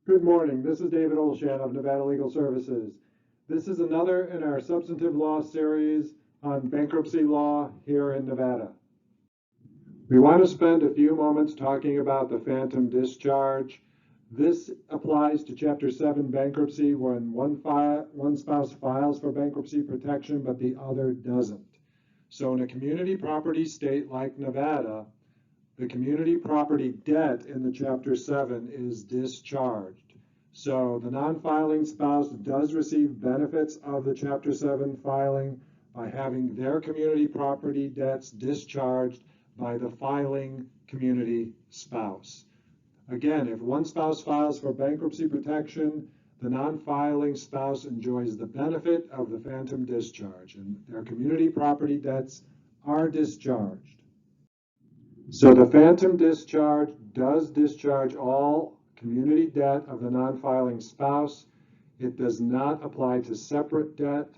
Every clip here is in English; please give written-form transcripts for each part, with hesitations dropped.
Good morning. This is David Olshan of Nevada Legal Services. This is another in our substantive law series on bankruptcy law here in Nevada. We want to spend a few moments talking about the phantom discharge. This applies to Chapter 7 bankruptcy when one spouse files for bankruptcy protection but the other doesn't. So in a community property state like Nevada, the community property debt in the Chapter 7 is discharged. So the non-filing spouse does receive benefits of the Chapter 7 filing by having their community property debts discharged by the filing community spouse. Again, if one spouse files for bankruptcy protection, the non-filing spouse enjoys the benefit of the phantom discharge, and their community property debts are discharged. So the phantom discharge does discharge all community debt of the non-filing spouse. It does not apply to separate debt,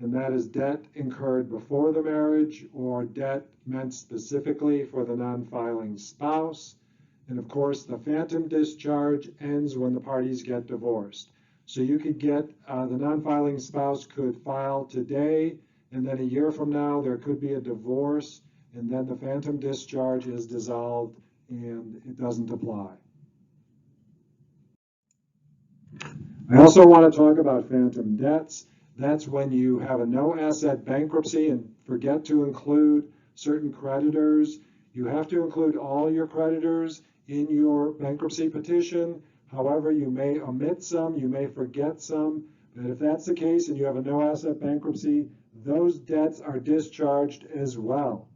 and that is debt incurred before the marriage or debt meant specifically for the non-filing spouse. And of course, the phantom discharge ends when the parties get divorced. So you could get, the non-filing spouse could file today, and then a year from now, there could be a divorce, and then the phantom discharge is dissolved and it doesn't apply. I also want to talk about phantom debts. That's when you have a no asset bankruptcy and forget to include certain creditors. You have to include all your creditors in your bankruptcy petition. However, you may omit some, you may forget some, but if that's the case and you have a no asset bankruptcy, those debts are discharged as well.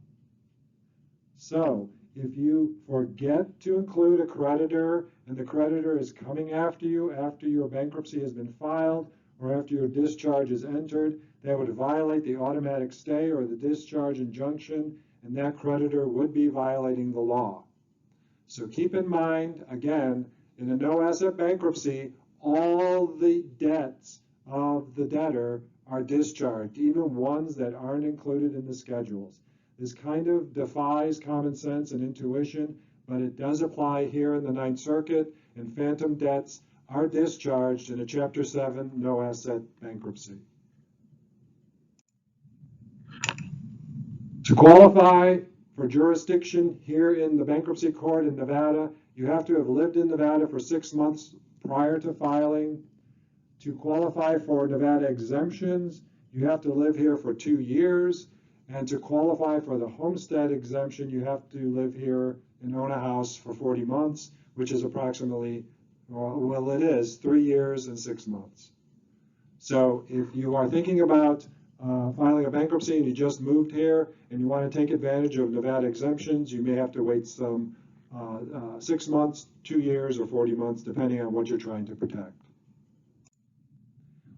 So if you forget to include a creditor and the creditor is coming after you after your bankruptcy has been filed or after your discharge is entered, that would violate the automatic stay or the discharge injunction, and that creditor would be violating the law. So keep in mind, again, in a no asset bankruptcy, all the debts of the debtor are discharged, even ones that aren't included in the schedules. This kind of defies common sense and intuition, but it does apply here in the Ninth Circuit, and phantom debts are discharged in a Chapter 7 no asset bankruptcy. To qualify for jurisdiction here in the bankruptcy court in Nevada, you have to have lived in Nevada for 6 months prior to filing. To qualify for Nevada exemptions, you have to live here for 2 years. And to qualify for the homestead exemption, you have to live here and own a house for 40 months, which is approximately, well, it is 3 years and 6 months. So if you are thinking about filing a bankruptcy and you just moved here and you want to take advantage of Nevada exemptions, you may have to wait some 6 months, 2 years, or 40 months, depending on what you're trying to protect.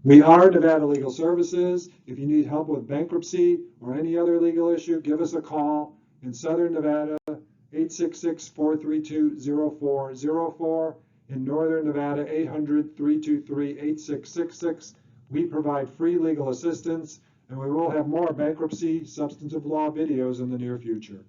We are Nevada Legal Services. If you need help with bankruptcy or any other legal issue, give us a call in Southern Nevada, 866-432-0404. In Northern Nevada, 800-323-8666. We provide free legal assistance, and we will have more bankruptcy substantive law videos in the near future.